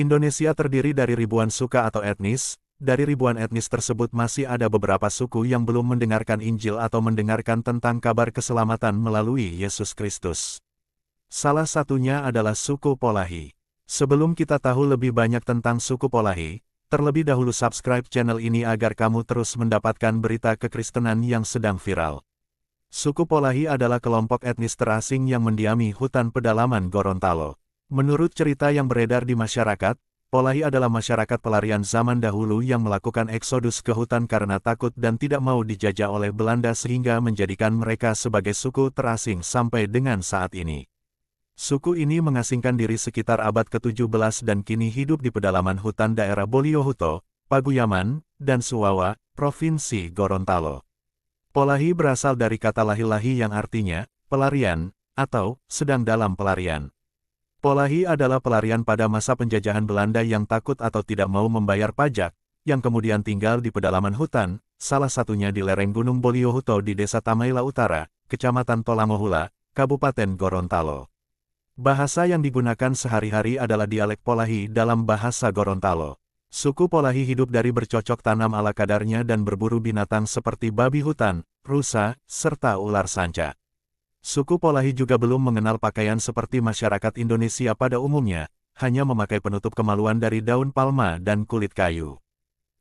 Indonesia terdiri dari ribuan suku atau etnis. Dari ribuan etnis tersebut masih ada beberapa suku yang belum mendengarkan Injil atau mendengarkan tentang kabar keselamatan melalui Yesus Kristus. Salah satunya adalah suku Polahi. Sebelum kita tahu lebih banyak tentang suku Polahi, terlebih dahulu subscribe channel ini agar kamu terus mendapatkan berita kekristenan yang sedang viral. Suku Polahi adalah kelompok etnis terasing yang mendiami hutan pedalaman Gorontalo. Menurut cerita yang beredar di masyarakat, Polahi adalah masyarakat pelarian zaman dahulu yang melakukan eksodus ke hutan karena takut dan tidak mau dijajah oleh Belanda sehingga menjadikan mereka sebagai suku terasing sampai dengan saat ini. Suku ini mengasingkan diri sekitar abad ke-17 dan kini hidup di pedalaman hutan daerah Boliohuto, Paguyaman, dan Suwawa, Provinsi Gorontalo. Polahi berasal dari kata lahi-lahi yang artinya pelarian atau sedang dalam pelarian. Polahi adalah pelarian pada masa penjajahan Belanda yang takut atau tidak mau membayar pajak, yang kemudian tinggal di pedalaman hutan, salah satunya di lereng Gunung Boliohuto di Desa Tamaila Utara, Kecamatan Tolamohula, Kabupaten Gorontalo. Bahasa yang digunakan sehari-hari adalah dialek Polahi dalam bahasa Gorontalo. Suku Polahi hidup dari bercocok tanam ala kadarnya dan berburu binatang seperti babi hutan, rusa, serta ular sanca. Suku Polahi juga belum mengenal pakaian seperti masyarakat Indonesia pada umumnya, hanya memakai penutup kemaluan dari daun palma dan kulit kayu.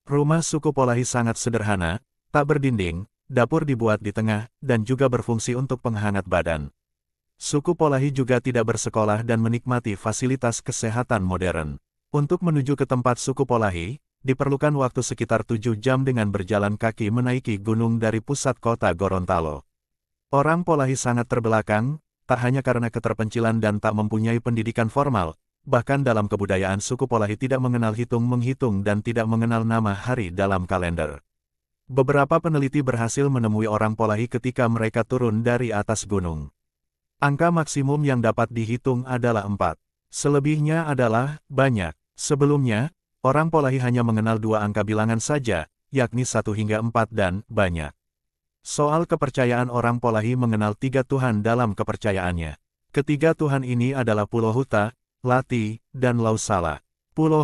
Rumah suku Polahi sangat sederhana, tak berdinding, dapur dibuat di tengah, dan juga berfungsi untuk penghangat badan. Suku Polahi juga tidak bersekolah dan menikmati fasilitas kesehatan modern. Untuk menuju ke tempat suku Polahi, diperlukan waktu sekitar 7 jam dengan berjalan kaki menaiki gunung dari pusat kota Gorontalo. Orang Polahi sangat terbelakang, tak hanya karena keterpencilan dan tak mempunyai pendidikan formal, bahkan dalam kebudayaan suku Polahi tidak mengenal hitung-menghitung dan tidak mengenal nama hari dalam kalender. Beberapa peneliti berhasil menemui orang Polahi ketika mereka turun dari atas gunung. Angka maksimum yang dapat dihitung adalah 4. Selebihnya adalah banyak. Sebelumnya, orang Polahi hanya mengenal 2 angka bilangan saja, yakni 1 hingga 4 dan banyak. Soal kepercayaan orang Polahi mengenal 3 Tuhan dalam kepercayaannya. Ketiga Tuhan ini adalah Pulo Huta, Lati, dan Lausala. Pulo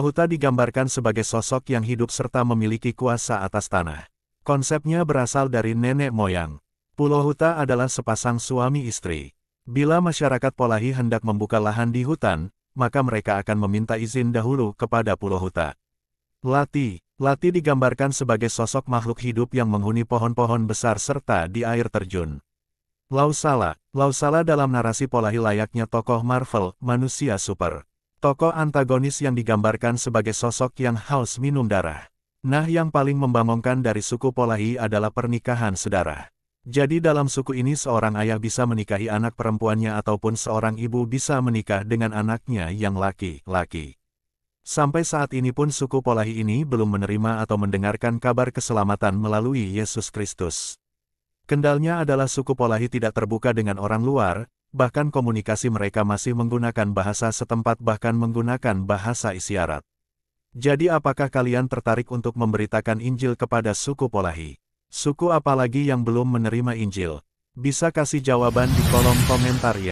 Huta digambarkan sebagai sosok yang hidup serta memiliki kuasa atas tanah. Konsepnya berasal dari nenek moyang. Pulo Huta adalah sepasang suami istri. Bila masyarakat Polahi hendak membuka lahan di hutan, maka mereka akan meminta izin dahulu kepada Pulo Huta. Lati digambarkan sebagai sosok makhluk hidup yang menghuni pohon-pohon besar serta di air terjun. Lausala dalam narasi Polahi layaknya tokoh Marvel, manusia super. Tokoh antagonis yang digambarkan sebagai sosok yang haus minum darah. Nah, yang paling membangunkan dari suku Polahi adalah pernikahan sedarah. Jadi dalam suku ini seorang ayah bisa menikahi anak perempuannya ataupun seorang ibu bisa menikah dengan anaknya yang laki-laki. Sampai saat ini pun suku Polahi ini belum menerima atau mendengarkan kabar keselamatan melalui Yesus Kristus. Kendalnya adalah suku Polahi tidak terbuka dengan orang luar, bahkan komunikasi mereka masih menggunakan bahasa setempat bahkan menggunakan bahasa isyarat. Jadi apakah kalian tertarik untuk memberitakan Injil kepada suku Polahi? Suku apa lagi yang belum menerima Injil? Bisa kasih jawaban di kolom komentar ya.